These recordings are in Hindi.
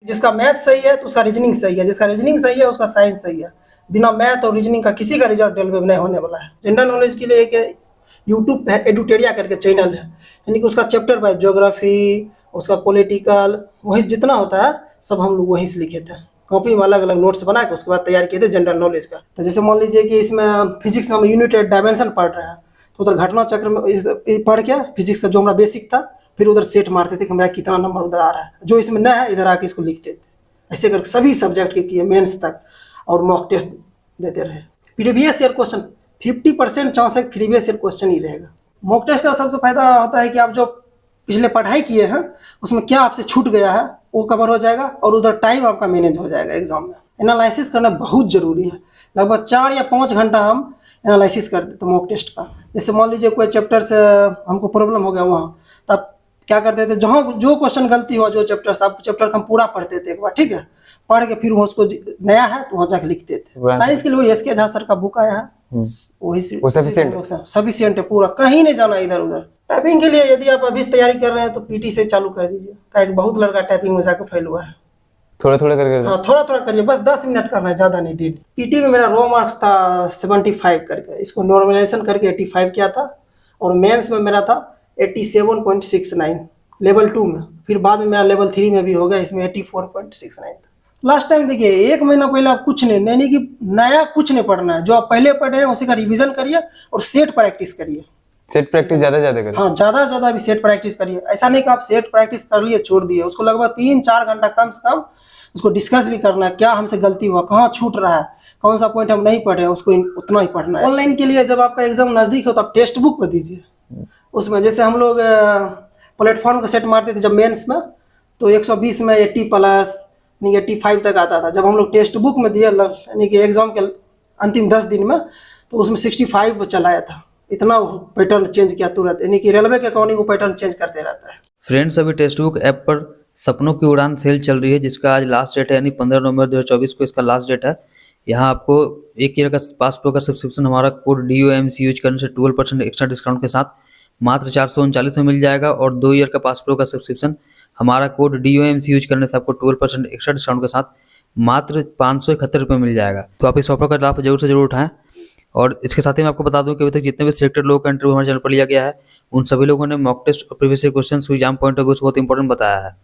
जिसका मैथ सही है तो उसका रीजनिंग सही है, जिसका रीजनिंग सही है उसका साइंस सही है। बिना मैथ और रीजनिंग का किसी का रिजल्ट रेलवे में नहीं होने वाला है। जनरल नॉलेज के लिए एक यूट्यूब पे एडुटेरिया करके चैनल है, यानी कि उसका चैप्टर बाय ज्योग्राफी, उसका पॉलिटिकल, वही जितना होता है सब हम लोग वहीं से लिखे थे। कॉपी में अलग अलग नोट्स बना के उसके बाद तैयार किए थे जनरल नॉलेज का। तो जैसे मान लीजिए कि इसमें फिजिक्स में हम यूनिट डायमेंशन पढ़ रहे हैं, तो उधर घटना चक्र में पढ़ के फिजिक्स का जो हमारा बेसिक था, फिर उधर सेट मारते थे कि हमारा कितना नंबर उधर आ रहा है, जो इसमें न है इधर आके इसको लिखते थे। ऐसे करके सभी सब्जेक्ट के किए मेंस तक, और मॉक टेस्ट देते रहे। प्रीवियस ईयर क्वेश्चन 50% चांस है प्रीवियस ईयर क्वेश्चन ही रहेगा। मॉक टेस्ट का सबसे फायदा होता है कि आप जो पिछले पढ़ाई किए हैं उसमें क्या आपसे छूट गया है वो कवर हो जाएगा, और उधर टाइम आपका मैनेज हो जाएगा। एग्जाम में एनालिसिस करना बहुत जरूरी है। लगभग 4 या 5 घंटा हम एनालिसिस करते थे मॉक टेस्ट का। जैसे मान लीजिए कोई चैप्टर से हमको प्रॉब्लम हो गया वहाँ, तब क्या करते थे, जहाँ जो क्वेश्चन गलती हुआ, जो चैप्टर सब चैप्टर हम पूरा पढ़ते थे एक बार, ठीक है, पढ़ के फिर उसको नया है तो वहाँ जाके लिखते थे। साइंस के लिए एस के झा सर का बुक आया है, वही से सफिशिएंट है, पूरा कहीं नहीं जाना इधर उधर। टाइपिंग के लिए यदि आप अभी से तैयारी कर रहे हैं तो पीटी से चालू कर दीजिए, क्योंकि बहुत लड़का टाइपिंग में जाकर फेल हुआ है। थोड़ा थोड़ा करके, हाँ थोड़ा थोड़ा करिए, बस 10 मिनट करना है, ज्यादा नहीं डेली। पीटी में मेरा रो मार्क्स था 75 करके, इसको नॉर्मलाइजेशन करके 85 किया था, और मेंस में मेरा था 87.69 लेवल 2 में। फिर बाद में मेरा लेवल 3 में भी हो गया, इसमें 84.69 था। लास्ट टाइम देखिए 1 महीना पहले आप कुछ नहीं, यानी कि नया कुछ नहीं पढ़ना है, जो आप पहले पढ़े हैं उसी का रिवीजन करिए और सेट प्रैक्टिस करिए। सेट प्रैक्टिस ज्यादा करिए। हाँ ज्यादा से ज्यादा भी सेट प्रैक्टिस करिए। ऐसा नहीं कि आप सेट प्रैक्टिस कर लिए छोड़ दिए, उसको लगभग 3-4 घंटा कम से कम उसको डिस्कस भी करना है, क्या हमसे गलती हुआ, कहाँ छूट रहा है, कौन सा पॉइंट हम नहीं पढ़े, उसको उतना ही पढ़ना है। ऑनलाइन के लिए जब आपका एग्जाम नजदीक हो तो आप टेक्स्ट बुक पर दीजिए। उसमें जैसे हम लोग प्लेटफॉर्म का सेट मारते थे जब मेंस में, तो 120 में 80+ 85 तक आता था। जब हम लोग टेक्स्ट बुक में दिए यानी कि एग्जाम के अंतिम 10 दिन में, तो उसमें 65 पर चलाया था। इतना पैटर्न चेंज किया तुरंत, यानी कि रेलवे के अकॉर्डिंग वो पैटर्न चेंज करते रहता है। फ्रेंड्स, अभी टेक्स्ट बुक ऐप पर सपनों की उड़ान सेल चल रही है, जिसका आज लास्ट डेट है, यानी 15 नवंबर 2024 को इसका लास्ट डेट है। यहाँ आपको 1 ईयर का पास प्रो का सब्सक्रिप्शन हमारा कोड DOMC यूज करने से 12% एक्स्ट्रा डिस्काउंट के साथ मात्र 439 में मिल जाएगा, और 2 ईयर का पास प्रो का सब्सक्रिप्शन हमारा कोड DOMC यूज करने से आपको 12% एक्स्ट्रा डिस्काउंट के साथ मात्र 571 रुपये मिल जाएगा। तो आप इस ऑफर का लाभ जरूर से जरूर उठाएं। और इसके साथ ही मैं आपको बता दूं कि अभी तक जितने भी सिलेक्टेड लोगों का इंटरव्यू हमारे चैनल पर लिया गया है, उन सभी लोगों ने मॉक टेस्ट और previous question exam point of view से बहुत इंपॉर्टेंट बताया है।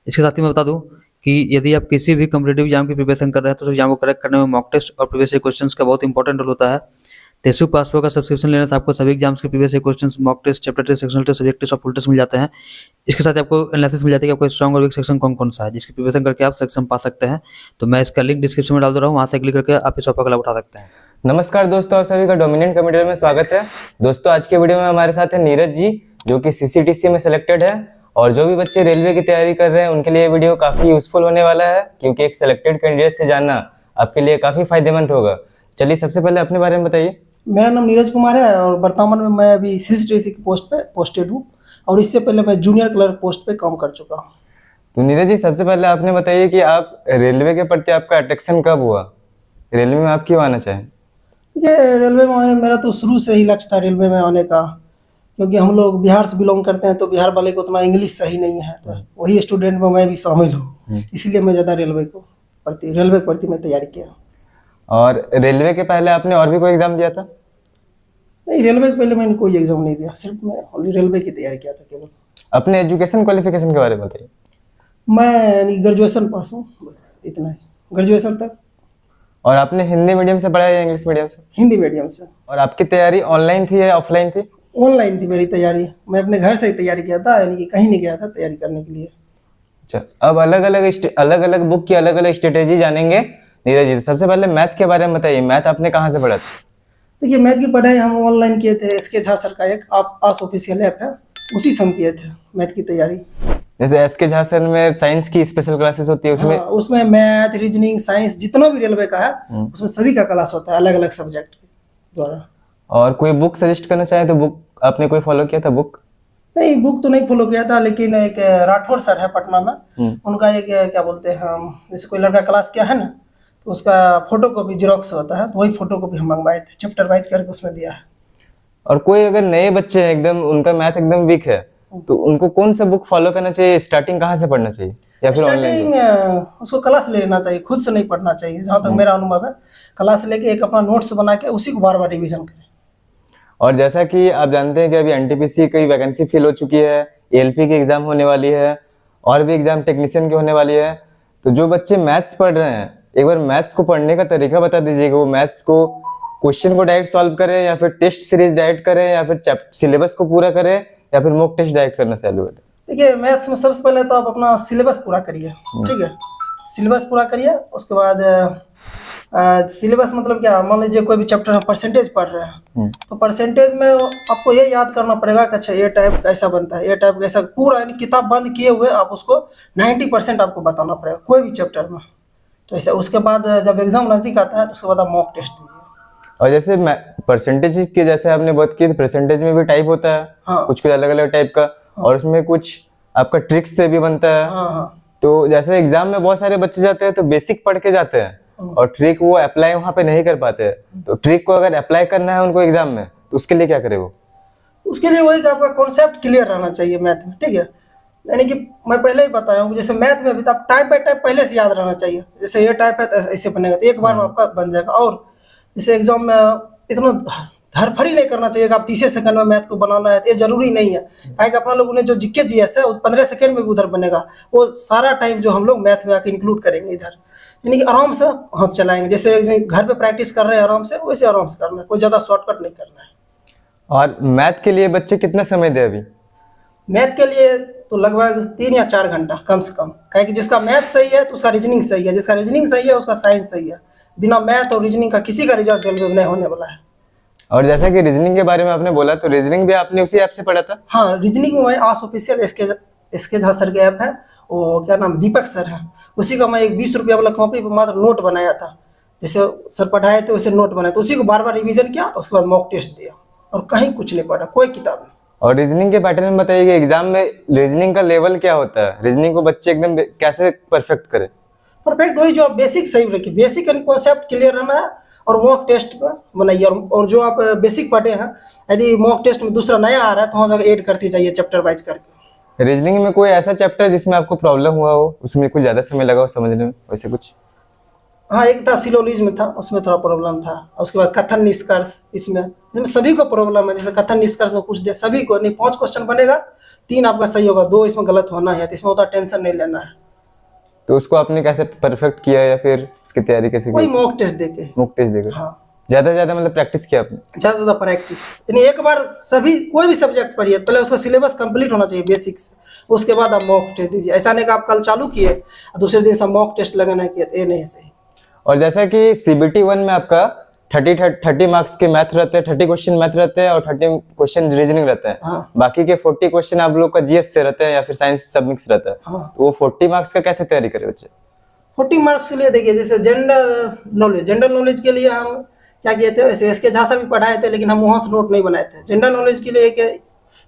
इसके साथ ही मैं बता दूं कि यदि आप किसी भी कॉम्पिटिटिव एग्जाम की प्रिपरेशन कर रहे हैं तो उस एग्जाम को करेक्ट करने में मॉक टेस्ट और प्रीवियस क्वेश्चंस का बहुत इंपॉर्टेंट रोल होता है। टेस्ट बुक पास प्रो का सब्सक्रिप्शन लेने से आपको सभी एग्जाम्स के previous questions, mock test, chapter test, sectional test, subject test और फुल टेस्ट मिल जाते हैं। इसके साथ आपको एनालिसिस मिल जाती है कि आपको स्ट्रॉन्ग और वीक सेक्शन कौन कौन सा है, जिसकी प्रिपरेशन करके आप सेक्शन पा सकते हैं। तो मैं इसका लिंक डिस्क्रिप्शन में डाल दे रहा हूँ, वहाँ से क्लिक करके आप इस ऑफर का लाभ उठा सकते हैं। नमस्कार दोस्तों, आप सभी का डोमिनेंट कंप्यूटर में स्वागत है। दोस्तों आज के वीडियो में हमारे साथ है नीरज जी, जो कि CCTC में सिलेक्टेड है, और जो भी बच्चे रेलवे की तैयारी कर रहे हैं उनके लिए वीडियो काफी यूजफुल होने वाला है, क्योंकि एक सिलेक्टेड कैंडिडेट से जानना आपके लिए काफी फायदेमंद होगा। चलिए सबसे पहले अपने बारे में बताइए। मेरा नाम नीरज कुमार है, और वर्तमान में मैं अभी CCTC की पोस्ट पे पोस्टेड हूँ, और इससे पहले मैं जूनियर क्लर्क पोस्ट पे काम कर चुका हूँ। तो नीरज जी, सबसे पहले आपने बताइए कि आप रेलवे के प्रति आपका अट्रैक्शन कब हुआ, रेलवे में आप क्यों आना चाहें? ये रेलवे में आने, मेरा तो शुरू से ही लक्ष्य था रेलवे में आने का, क्योंकि हम लोग बिहार से बिलोंग करते हैं, तो बिहार वाले को उतना इंग्लिश सही नहीं है, तो वही स्टूडेंट में मैं भी शामिल हूँ, इसलिए मैं ज़्यादा रेलवे के प्रति मैं तैयारी किया। और रेलवे के पहले आपने और भी कोई एग्जाम दिया था? नहीं, रेलवे के पहले मैंने कोई एग्जाम नहीं दिया, सिर्फ मैं ओनली रेलवे की तैयारी किया था केवल। अपने एजुकेशन क्वालिफिकेशन के बारे में बताइए। मैं ग्रेजुएशन पास हूँ, बस इतना ही, ग्रेजुएशन तक। और आपने हिंदी मीडियम से पढ़ा है या इंग्लिश मीडियम से? हिंदी मीडियम से। और आपकी तैयारी ऑनलाइन थी या ऑफलाइन थी? ऑनलाइन थी मेरी तैयारी, मैं अपने घर से ही तैयारी किया था, यानी कि कहीं नहीं गया था तैयारी करने के लिए। अच्छा, अब अलग अलग बुक की अलग अलग स्ट्रेटेजी जानेंगे नीरज जी। सबसे पहले मैथ के बारे में बताइए, मैथ आपने कहाँ से पढ़ा था? देखिए, मैथ की पढ़ाई हम ऑनलाइन किए थे, SK झा सर का एक आस ऑफिशियल ऐप है, उसी से हम किए थे मैथ की तैयारी। जैसे SK झा सर में साइंस की स्पेशल क्लासेस होती है, उसमें हाँ, उसमें मैथ, रीजनिंग, साइंस, जितना भी रेलवे का है उसमें सभी का क्लास होता है अलग अलग सब्जेक्ट द्वारा। और कोई बुक सजेस्ट करना चाहे तो बुक आपने कोई फॉलो किया था? बुक नहीं, बुक तो नहीं फॉलो किया था, लेकिन एक राठौर सर है पटना में, उनका एक क्या बोलते हैं हम, जैसे कोई लड़का क्लास किया है ना, तो उसका फोटो कॉपी जेरोक्स होता है, तो वही फोटो कॉपी हम मंगवाए थे, चैप्टर वाइज करके उसमें दिया है। और कोई अगर नए बच्चे हैं, एकदम उनका मैथ एकदम वीक है, तो उनको कौन सा बुक फॉलो करना चाहिए, स्टार्टिंग कहाँ से पढ़ना चाहिए या फिर ऑनलाइन? स्टार्टिंग उसको क्लास ले लेना चाहिए, खुद से नहीं पढ़ना चाहिए, जहाँ तक मेरा अनुभव है। क्लास लेके एक अपना नोट्स बना के उसी को बार बार रिवीजन करें। और जैसा कि आप जानते हैं कि अभी एनटीपीसी की वैकेंसी फिल हो चुकी है, एएलपी की एग्जाम होने वाली है और भी एग्जाम टेक्नीशियन की होने वाली है। तो जो बच्चे मैथ्स पढ़ रहे हैं, एक बार मैथ्स को पढ़ने का तरीका बता दीजिएगा। वो मैथ्स को क्वेश्चन को डायरेक्ट सॉल्व करें या फिर टेस्ट सीरीज डायरेक्ट करें या फिर सिलेबस को पूरा करें या फिर मॉक टेस्ट डायरेक्ट करना चालू करें? देखिए, मैथ्स में सबसे पहले तो आप अपना सिलेबस पूरा करिए, ठीक है। सिलेबस पूरा करिए, उसके बाद सिलेबस मतलब क्या, मान लीजिए कोई भी चैप्टर हम परसेंटेज पढ़ रहे हैं, तो परसेंटेज में आपको ये याद करना पड़ेगा कि अच्छा ये टाइप कैसा बनता है, ये टाइप कैसा, पूरा यानी किताब बंद किए हुए आप उसको 90% आपको बताना पड़ेगा कोई भी चैप्टर में। तो ऐसा उसके बाद जब एग्जाम नज़दीक आता है तो उसके बाद आप मॉक टेस्ट दीजिए। और जैसे परसेंटेज की जैसे आपने बात की, परसेंटेज में भी टाइप होता है, हाँ। कुछ अलग अलग टाइप का, और उसमें कुछ आपका ट्रिक्स से भी बनता है। हाँ हाँ। तो जैसे एग्जाम में बहुत सारे बच्चे जाते हैं तो बेसिक पढ़ के जाते हैं और ट्रिक वो अप्लाई वहां पे नहीं कर पाते हैं। तो ट्रिक को अगर अप्लाई करना है उनको एग्जाम में, तो उसके लिए क्या करे वो? उसके लिए वही कि आपका कॉन्सेप्ट क्लियर रहना चाहिए मैथ में, ठीक है। यानी कि मैं पहले ही बताया हूँ, जैसे मैथ में भी तो आप टाइप बाय टाइप पहले से याद रहना चाहिए। जैसे ये टाइप है तो ऐसे बनेगा, तो एक बार में आपका बन जाएगा। और जैसे एग्जाम में इतना धरफड़ी नहीं करना चाहिए कि आप 30 सेकंड में मैथ को बनाना है, तो ये जरूरी नहीं है। काहे कि अपना लोगों ने जो जीके जीएस है वो 15 सेकंड में भी उधर बनेगा। वो सारा टाइम जो हम लोग मैथ में आके इंक्लूड करेंगे इधर, यानी कि आराम से हाथ चलाएंगे। जैसे घर पे प्रैक्टिस कर रहे हैं आराम से, वैसे आराम से करना है, कोई ज़्यादा शॉर्टकट नहीं करना है। और मैथ के लिए बच्चे कितना समय दे अभी? मैथ के लिए तो लगभग 3 या 4 घंटा कम से कम। काहे कि जिसका मैथ सही है तो उसका रीजनिंग सही है, जिसका रीजनिंग सही है उसका साइंस सही है। बिना मैथ और रीजनिंग का किसी का रिजल्ट रेलवे में नहीं होने वाला है। और जैसा कि रीजनिंग के बारे में आपने बोला, तो रीजनिंग भी आपने उसी ऐप से पढ़ा था? हाँ, रीजनिंग में आस ऑफिशियल एसके झा सर के ऐप है, वो क्या नाम, दीपक सर है, उसी का मैं एक 20 रुपया वाला कॉपी पर मात्र नोट बनाया था। जैसे सर पढ़ाए थे वैसे नोट बनाया, तो उसी को बार बार रिवीजन किया, उसके बाद मॉक टेस्ट दिया, और कहीं कुछ नहीं पढ़ा, कोई किताब नहीं। और रीजनिंग के पैटर्न में बताइए कि एग्जाम में रीजनिंग का लेवल क्या होता है, रीजनिंग को बच्चे एकदम कैसे परफेक्ट करे? परफेक्ट वही जो आप बेसिक सही रखिए, बेसिक यानी कॉन्सेप्ट क्लियर रहना है, और मॉक टेस्ट पर बनाइए। और जो आप बेसिक पढ़े हैं, यदि मॉक टेस्ट में दूसरा नया आ रहा है तो वहाँ जगह ऐड करती जाइए चैप्टर वाइज करके। रीजनिंग में कोई ऐसा चैप्टर जिसमें आपको प्रॉब्लम हुआ हो, उसमें कुछ ज्यादा समय लगा हो समझने में, वैसे कुछ? हाँ, एक था सिलोजिज्म था, उसमें थोड़ा प्रॉब्लम था। और उसके बाद कथन निष्कर्ष, इसमें सभी को प्रॉब्लम है। जैसे कथन निष्कर्ष में पूछ दिया सभी को, नहीं 5 क्वेश्चन बनेगा, 3 आपका सही होगा, 2 इसमें गलत होना है, तो इसमें उतना टेंशन नहीं लेना है। तो उसको आपने कैसे परफेक्ट किया या फिर उसकी तैयारी कैसे वही की? मॉक टेस्ट देके। मॉक टेस्ट देकर? हाँ, ज्यादा से ज्यादा मतलब प्रैक्टिस किया आपने? ज़्यादा से ज़्यादा प्रैक्टिस, यानी एक बार सभी कोई भी सब्जेक्ट पढ़िए, पहले उसका सिलेबस कंप्लीट होना चाहिए बेसिक से, उसके बाद आप मॉक टेस्ट दीजिए। ऐसा नहीं कि आप कल चालू किए और दूसरे दिन से मॉक टेस्ट लगाना किया, तो ये नहीं है सही। और जैसा कि CBT 1 में आपका 30 मार्क्स के मैथ रहते हैं, 30 क्वेश्चन मैथ रहते हैं और 30 क्वेश्चन रीजनिंग रहते हैं। हाँ। बाकी के 40 क्वेश्चन आप लोग का GS से रहते हैं या फिर साइंस सब मिक्स रहता है। हाँ। तो वो 40 मार्क्स का कैसे तैयारी करे बच्चे? 40 मार्क्स के लिए देखिए, जैसे जनरल नॉलेज के लिए हम क्या किए थे, वैसे एसके झा भी पढ़ाए थे, लेकिन हम वहाँ से नोट नहीं बनाए थे। जनरल नॉलेज के लिए एक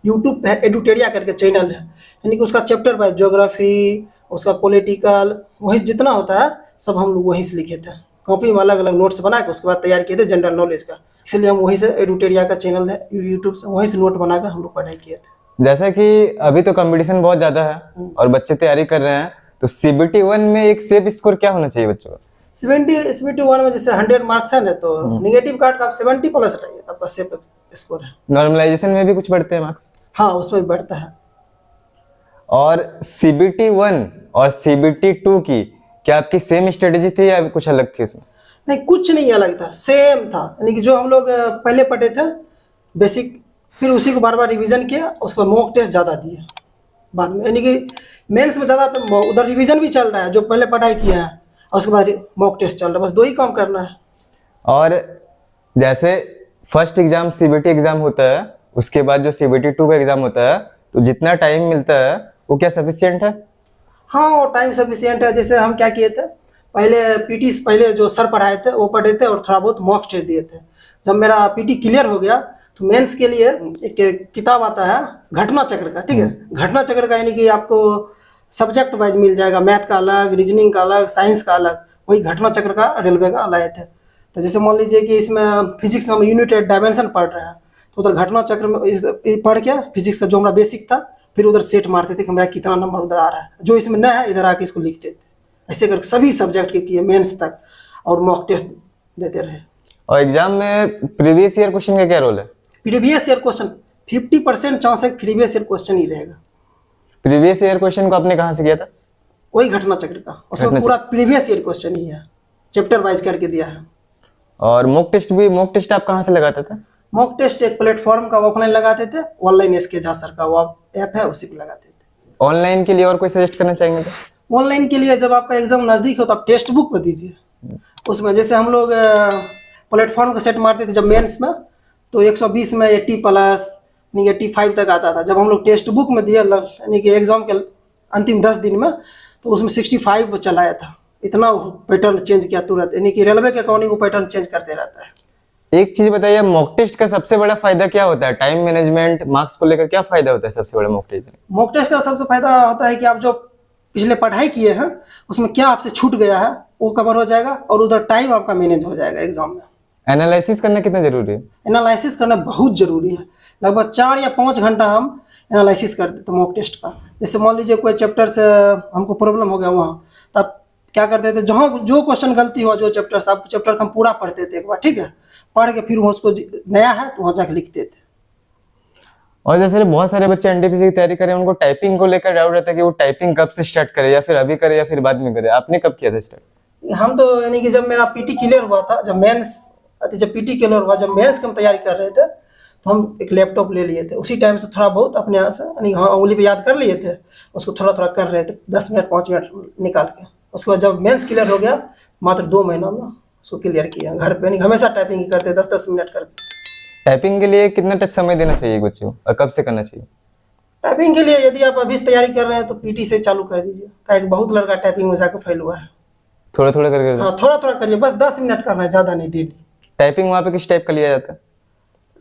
यूट्यूब पे एडुटेरिया करके चैनल है, यानी कि उसका चैप्टर बाय ज्योग्राफी, उसका पॉलिटिकल, वहीं जितना होता है सब हम लोग वहीं से लिखे थे, कॉपी में अलग अलग नोट्स बना के उसके बाद तैयार किए थे जनरल नॉलेज का। इसलिए हम वहीं से एडुटेरिया का चैनल है यूट्यूब से, वहीं से नोट बना कर हम लोग पढ़ाई किए थे। जैसा कि अभी तो कंपटीशन बहुत ज्यादा है और बच्चे तैयारी कर रहे हैं, तो CBT 1 में एक सेफ स्कोर क्या होना चाहिए बच्चों का? 71 में जैसे 100 मार्क्स है ना, तो निगेटिव काट का आप 70 प्लस रहिए, आपका सेफ स्कोर है। नॉर्मलाइजेशन में भी कुछ बढ़ते हैं मार्क्स? हाँ, उसमें भी बढ़ता है। और CBT 1 और CBT 2 की क्या आपकी सेम स्ट्रेटेजी थी या कुछ अलग थी इसमें? नहीं, कुछ नहीं अलग था, सेम था। यानी कि जो हम लोग पहले पढ़े थे बेसिक, फिर उसी को बार बार रिवीजन किया, उसके बाद मॉक टेस्ट ज़्यादा दिए बाद में। यानी कि मेंस में ज़्यादा तो उधर रिवीजन भी चल रहा है, जो पहले पढ़ाई किया है, और उसके बाद मॉक टेस्ट चल रहा है, बस 2 ही काम करना है। और जैसे फर्स्ट एग्जाम CBT एग्जाम होता है, उसके बाद जो CBT 2 का एग्जाम होता है, तो जितना टाइम मिलता है वो क्या सफिशिएंट है? हाँ, वो टाइम सफिशिएंट है। जैसे हम क्या किए थे, पहले पीटी पहले जो सर पढ़ाए थे वो पढ़े थे, और थोड़ा बहुत मॉक टेस्ट दिए थे। जब मेरा पीटी क्लियर हो गया तो मेंस के लिए एक किताब आता है घटना चक्र का, ठीक है। घटना चक्र का यानी कि आपको सब्जेक्ट वाइज मिल जाएगा, मैथ का अलग, रीजनिंग का अलग, साइंस का अलग। वही घटना चक्र का रेलवे का लाए थे। तो जैसे मान लीजिए कि इसमें फिजिक्स में हम यूनिट डायमेंशन पढ़ रहे हैं, तो उधर घटना चक्र में पढ़ के फिजिक्स का जो हमारा बेसिक था, फिर उधर सेट मारते थे कि मेरा कितना नंबर उधर आ रहा है, जो इसमें न है इधर आके इसको लिखते थे। ऐसे करके सभी सब्जेक्ट के किए मेंस तक, और मॉक टेस्ट देते रहे। और एग्जाम में प्रीवियस ईयर क्वेश्चन का क्या रोल है? प्रीवियस ईयर क्वेश्चन 50% चांस है प्रीवियस ईयर क्वेश्चन ही रहेगा। प्रीवियस ईयर क्वेश्चन को आपने कहाँ से किया था? वही घटना चक्र का, उसमें पूरा प्रीवियस ईयर क्वेश्चन ही है, चैप्टर वाइज करके दिया है। और मॉक टेस्ट आप कहाँ से लगाते थे? मॉक टेस्ट एक प्लेटफॉर्म का ऑफलाइन लगाते थे, ऑनलाइन एसके झा सर का वो ऐप है उसी पे लगाते थे। ऑनलाइन के लिए और कोई सजेस्ट करना चाहेंगे तो? ऑनलाइन के लिए जब आपका एग्जाम नजदीक हो तो आप टेक्स्ट बुक पर दीजिए। उसमें जैसे हम लोग प्लेटफॉर्म का सेट मारते थे जब मेंस में, तो 120 में 80+ यानी 85 तक आता था। जब हम लोग टेक्स्ट बुक में दिया यानी कि एग्जाम के अंतिम 10 दिन में, तो उसमें 65 पर चलाया था। इतना पैटर्न चेंज किया तुरंत, यानी कि रेलवे के अकॉर्डिंग वो पैटर्न चेंज करते रहता है। एक चीज बताइए, मॉक टेस्ट का सबसे बड़ा फायदा क्या होता है? टाइम मैनेजमेंट, मार्क्स को लेकर क्या फायदा होता है सबसे बड़ा मॉक टेस्ट? मॉक टेस्ट का सबसे फायदा होता है कि आप जो पिछले पढ़ाई किए हैं उसमें क्या आपसे छूट गया है वो कवर हो जाएगा, और उधर टाइम आपका मैनेज हो जाएगा एग्जाम में। एनालिसिस करना कितना जरूरी है? एनालिसिस करना बहुत जरूरी है। लगभग 4 या 5 घंटा हम एनालिसिस करते थे मॉक टेस्ट का। जैसे मान लीजिए कोई चैप्टर से हमको प्रॉब्लम हो गया वहाँ, तब क्या करते थे, जहाँ जो क्वेश्चन गलती हुआ, जो चैप्टर सब चैप्टर हम पूरा पढ़ते थे एक बार, ठीक है, पढ़ के फिर उसको नया है तो वहाँ जाके लिखते थे। और जैसे बहुत सारे बच्चे एनटीपीसी की तैयारी करें, उनको टाइपिंग को लेकर डाउट रहता है कि वो टाइपिंग कब से स्टार्ट करे, या फिर अभी करे या फिर बाद में करे। आपने कब किया था स्टार्ट? हम तो यानी कि जब मेरा पीटी क्लियर हुआ था, जब पीटी क्लियर हुआ, जब मेंस की हम तैयारी कर रहे थे, तो हम एक लैपटॉप ले लिए थे। उसी टाइम से थोड़ा बहुत अपने आप से यानी हाँ उंगली पे याद कर लिए थे, उसको थोड़ा थोड़ा कर रहे थे 10 मिनट 5 मिनट निकाल के। उसके बाद जब मेंस क्लियर हो गया, मात्र 2 महीना में उसको क्लियर किया घर पे। यानी हमेशा टाइपिंग ही करते 10-10 मिनट करके। टाइपिंग के लिए कितना समय देना चाहिए बच्चे को, और कब से करना चाहिए? टाइपिंग के लिए यदि आप अभी से तैयारी कर रहे हैं तो पीटी से चालू कर दीजिए, क्या बहुत लड़का टाइपिंग में जाकर फेल हुआ है। थोड़ा थोड़ा करके? हाँ, थोड़ा थोड़ा करिए, बस 10 मिनट करना है, ज़्यादा नहीं, डेली। टाइपिंग वहाँ पे किस टाइप का लिया जाता है?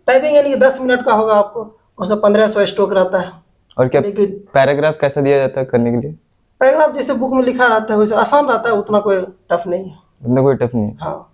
टाइपिंग यानी कि 10 मिनट का होगा आपको, उसमें 1500 स्ट्रोक रहता है। और क्या लेकिन पैराग्राफ कैसा दिया जाता है करने के लिए? पैराग्राफ जैसे बुक में लिखा रहता है वैसे आसान रहता है, उतना कोई टफ नहीं है। उतना कोई टफ नहीं है? हाँ।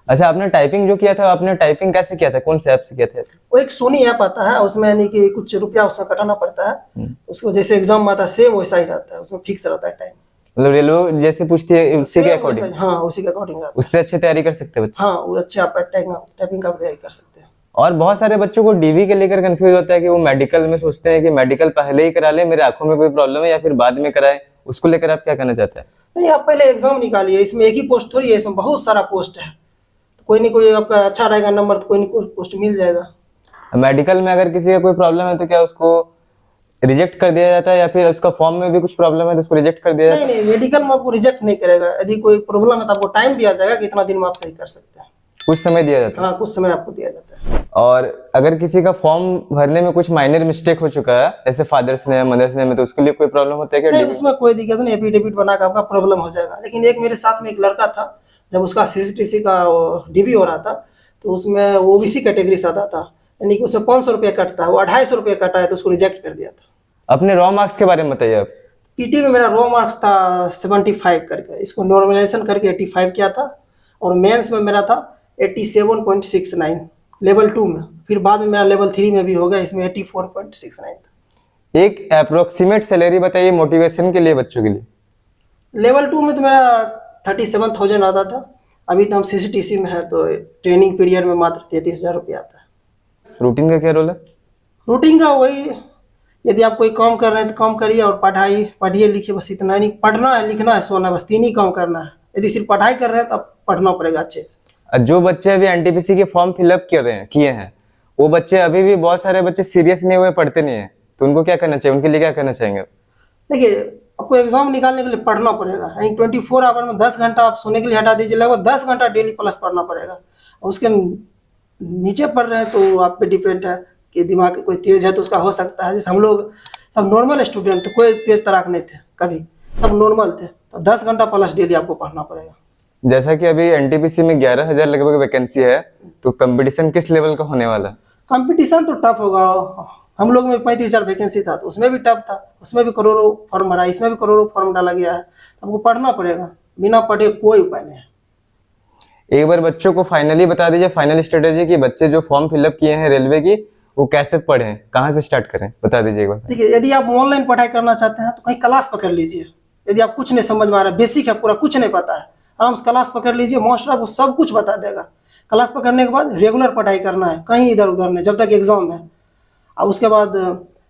अच्छा, आपने टाइपिंग जो किया था, आपने टाइपिंग कैसे किया था, कौन से ऐप से किया था? वो एक सोनी ऐप आता है, उसमें यानी कि कुछ रुपया उसमें कटाना पड़ता है। उसको जैसे एग्जाम में आता है सेम वैसा ही रहता है, उसमें फिक्स रहता है टाइम। मतलब रेलवे जैसे पूछती है उसी के अकॉर्डिंग? हाँ, उसी के अकॉर्डिंग रहता है। उससे अच्छे तैयारी कर सकते हैं बच्चे? हाँ, वो अच्छे आप टाइपिंग का तैयारी कर सकते हैं। और बहुत सारे बच्चों को डीवी के लेकर कंफ्यूज होता है कि वो मेडिकल में सोचते हैं कि मेडिकल पहले ही करा ले, मेरे आंखों में कोई प्रॉब्लम है, या फिर बाद में कराए। उसको लेकर आप क्या कहना चाहते हैं? नहीं, आप पहले एग्जाम निकालिए, इसमें एक ही पोस्ट थोड़ी है, इसमें बहुत सारा पोस्ट है। कोई नहीं कोई आपका अच्छा रहेगा नंबर तो कोई नहीं कोई पोस्ट मिल जाएगा। मेडिकल में अगर किसी का कोई प्रॉब्लम है तो क्या उसको रिजेक्ट कर दिया जाता है, या फिर उसका फॉर्म में भी कुछ प्रॉब्लम है तो उसको रिजेक्ट कर दिया जाता है? नहीं, मेडिकल में आपको रिजेक्ट नहीं करेगा। यदि कोई प्रॉब्लम है तो आपको टाइम दिया जाएगा कि इतना दिन में आप सही कर सकते हैं। कुछ समय दिया जाता है? हाँ, कुछ समय आपको दिया जाता है। और अगर किसी का फॉर्म भरने में कुछ माइनर मिस्टेक हो चुका है, जैसे फादर्स ने मदर्स ने, तो उसके लिए कोई प्रॉब्लम होता है क्या? नहीं, उसमें कोई दिक्कत नहीं, एफिडेविट बना के आपका प्रॉब्लम हो जाएगा। लेकिन एक मेरे साथ में एक लड़का था, जब उसका सीसीटीसी का डीबी हो रहा था, तो उसमें ओबीसी कैटेगरी से आता था, यानी कि उसमें 500 रुपये कटता है, वो 250 रुपये कटा है, तो उसको रिजेक्ट कर दिया था। अपने रॉ मार्क्स के बारे में बताइए आप। पीटी में मेरा रॉ मार्क्स था 75 करके, इसको नॉर्मलाइजेशन करके 85 किया था। और मेंस में मेरा था 87.69 लेवल 2 में। फिर बाद में मेरा लेवल 3 में भी हो गया, इसमें 84.69 था। एक अप्रोक्सीमेट सैलरी बताइए मोटिवेशन के लिए बच्चों के लिए। लेवल 2 में तो मेरा 37,000 आता था। अभी तो हम सीसीटीसी में है, तो ट्रेनिंग पीरियड में मात्र 33,000 रुपये आता है। रूटीन का क्या रोल है? रूटीन का वही, यदि आप कोई काम कर रहे हैं तो काम करिए, और पढ़िए लिखिए, बस इतना। नहीं, पढ़ना है, लिखना है, सोना, बस 3 ही काम करना है। यदि सिर्फ पढ़ाई कर रहे हैं तो आप पढ़ना पड़ेगा अच्छे से। जो बच्चे अभी एनटीपीसी के फॉर्म फिलअप किए हैं, वो बच्चे अभी भी बहुत सारे बच्चे सीरियस नहीं हुए, पढ़ते नहीं है, तो उनको क्या करना चाहिए? उनके लिए क्या करना चाहेंगे? देखिए, आपको एग्जाम निकालने के लिए पढ़ना पड़ेगा। यानी 24 आवर में 10 घंटा आप सोने के लिए हटा दीजिए, लगभग 10 घंटा डेली प्लस पढ़ना पड़ेगा। और उसके नीचे पढ़ रहे हैं तो आप पे डिपेंड है कि दिमाग कोई तेज है तो उसका हो सकता है। जैसे हम लोग सब नॉर्मल स्टूडेंट थे, कोई तेज तराक नहीं थे, कभी सब नॉर्मल थे, तो 10 घंटा प्लस डेली आपको पढ़ना पड़ेगा। जैसा कि अभी एनटीपीसी में 11,000 लगभग वैकेंसी है, तो कंपटीशन किस लेवल का होने वाला है? कंपटीशन तो टफ होगा। हम लोग में 35,000 वैकेंसी था, तो उसमें भी टफ था, उसमें भी करोड़ों फॉर्म भरा, इसमें भी करोड़ों फॉर्म डाला गया है। हमको पढ़ना पड़ेगा, बिना पढ़े कोई उपाय नहीं है। एक बार बच्चों को फाइनली बता दीजिए, फाइनल स्ट्रेटेजी की, बच्चे जो फॉर्म फिलअप किए हैं रेलवे की, वो कैसे पढ़ें, कहाँ से स्टार्ट करें, बता दीजिए एक बार। देखिए, यदि आप ऑनलाइन पढ़ाई करना चाहते हैं तो कहीं क्लास पकड़ लीजिए। यदि आप कुछ नहीं समझ में आ रहा है, बेसिक है पूरा, कुछ नहीं पता है, आराम से क्लास पकड़ लीजिए, मास्टर आपको सब कुछ बता देगा। क्लास पकड़ने के बाद रेगुलर पढ़ाई करना है, कहीं इधर उधर नहीं, जब तक एग्जाम है। और उसके बाद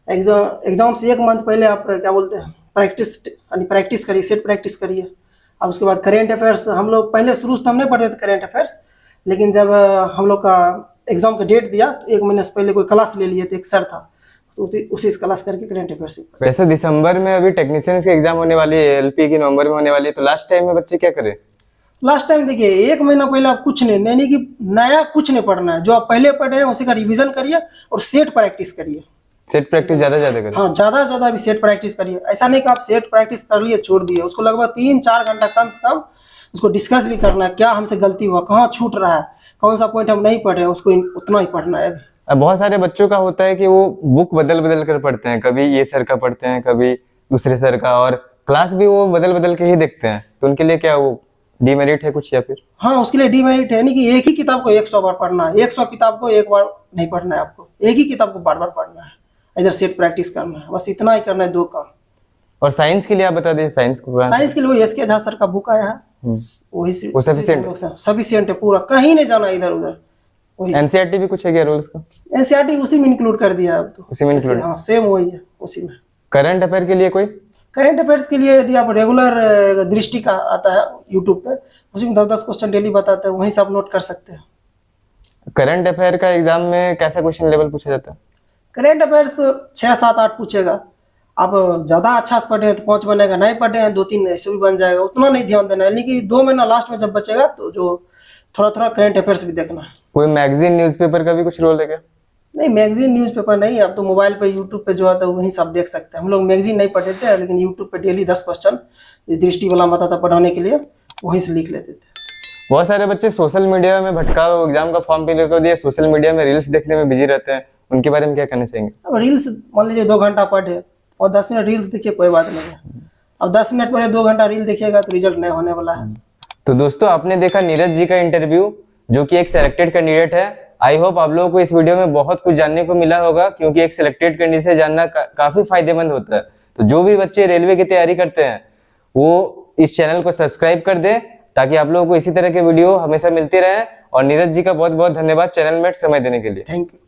एग्जाम से 1 मंथ पहले आप क्या बोलते हैं प्रैक्टिस करिए, सेट प्रैक्टिस करिए। और उसके बाद करेंट अफेयर्स, हम लोग पहले शुरू से हम नहीं पढ़ते थे करेंट अफेयर्स, लेकिन जब हम लोग का एग्जाम का डेट दिया तो 1 महीने से पहले कोई क्लास ले लिए थे, एक सर था, तो उसी से क्लास करके करेंट अफेयर्स। वैसे दिसंबर में अभी टेक्नीशियंस की एग्जाम होने वाली है, एलपी की नवंबर में होने वाली है, तो लास्ट टाइम में बच्चे क्या करें? लास्ट टाइम देखिए 1 महीना पहले आप कुछ नहीं कि नया कुछ नहीं पढ़ना है, जो आप पहले पढ़े हैं उसी का रिवीजन करिए और सेट प्रैक्टिस करिए। सेट प्रैक्टिस ज्यादा करें। हाँ, ज्यादा से ज्यादा अभी सेट प्रैक्टिस करिए। ऐसा नहीं कि आप सेट प्रैक्टिस कर लिए छोड़ दिए, उसको लगभग 3-4 घंटा कम से कम उसको डिस्कस भी करना है, क्या हमसे गलती हुआ, कहाँ छूट रहा है, कौन सा पॉइंट हम नहीं पढ़े, उसको उतना ही पढ़ना है। अब बहुत सारे बच्चों का होता है कि वो बुक बदल बदल कर पढ़ते हैं, कभी ये सर का पढ़ते हैं, कभी दूसरे सर का, और क्लास भी वो बदल बदल के ही देखते हैं, तो उनके लिए क्या वो डीमेरिट है कुछ या फिर? हाँ, उसके लिए डीमेरिट है, नहीं कि एक ही किताब को 100 बार पढ़ना है, 100 किताब को एक बार नहीं पढ़ना है, आपको एक ही किताब को बार बार पढ़ना है, इधर सेट प्रैक्टिस करना है, बस इतना ही करना है, 2 काम। और साइंस के लिए आप बता दीजिए। साइंस के लिए एस के झा सर का बुक आया है, वही से वो सफिशिएंट है, पूरा कहीं नहीं जाना इधर उधर। एनसीईआरटी भी कुछ है क्या रूल्स का? एनसीईआरटी उसी में इंक्लूड कर दिया अब तो, उसी में इंक्लूड? हाँ, सेम वही है उसी में। करंट अफेयर के लिए कोई? करंट अफेयर्स के लिए यदि आप रेगुलर दृष्टि का आता है यूट्यूब पे, उसी में 10-10 क्वेश्चन डेली बताते हैं, वहीं से आप नोट कर सकते हैं। करंट अफेयर का एग्जाम में कैसा क्वेश्चन लेवल पूछा जाता है? करंट अफेयर्स 6, 7, 8 पूछेगा। आप ज्यादा अच्छा से पढ़े हैं तो 5 बनेगा, नहीं पढ़े हैं 2-3 ऐसे भी बन जाएगा, उतना नहीं ध्यान देना है। लेकिन 2 महीना लास्ट में जब बचेगा तो जो थोड़ा थोड़ा करंट अफेयर्स भी देखना है। कोई मैगजीन न्यूज़पेपर का भी कुछ रोल है क्या? नहीं, मैगजीन न्यूज़पेपर नहीं, अब तो मोबाइल पे यूट्यूब पे जो आता है वहीं सब देख सकते हैं। हम लोग मैगजीन नहीं पढ़ते थे, लेकिन यूट्यूब पे डेली 10 क्वेश्चन दृष्टि वाला आता था पढ़ाने के लिए, वहीं से लिख लेते थे। बहुत सारे बच्चे सोशल मीडिया में भटका एग्जाम का फॉर्म फिल कर दिया, सोशल मीडिया में रील्स देखने में बिजी रहते हैं, उनके बारे में क्या कहना चाहेंगे? अब रील्स मान लीजिए 2 घंटा पढ़े और 10 मिनट रील्स देखिए, कोई बात नहीं है। अब 10 मिनट पढ़े 2 घंटा रील देखिएगा तो रिजल्ट नहीं होने वाला है। तो दोस्तों, आपने देखा नीरज जी का इंटरव्यू, जो कि एक सिलेक्टेड कैंडिडेट है। आई होप आप लोगों को इस वीडियो में बहुत कुछ जानने को मिला होगा, क्योंकि एक सिलेक्टेड कैंडिडेट से जानना काफी फायदेमंद होता है। तो जो भी बच्चे रेलवे की तैयारी करते हैं वो इस चैनल को सब्सक्राइब कर दें, ताकि आप लोगों को इसी तरह के वीडियो हमेशा मिलती रहे। और नीरज जी का बहुत बहुत धन्यवाद चैनल में समय देने के लिए। Thank you.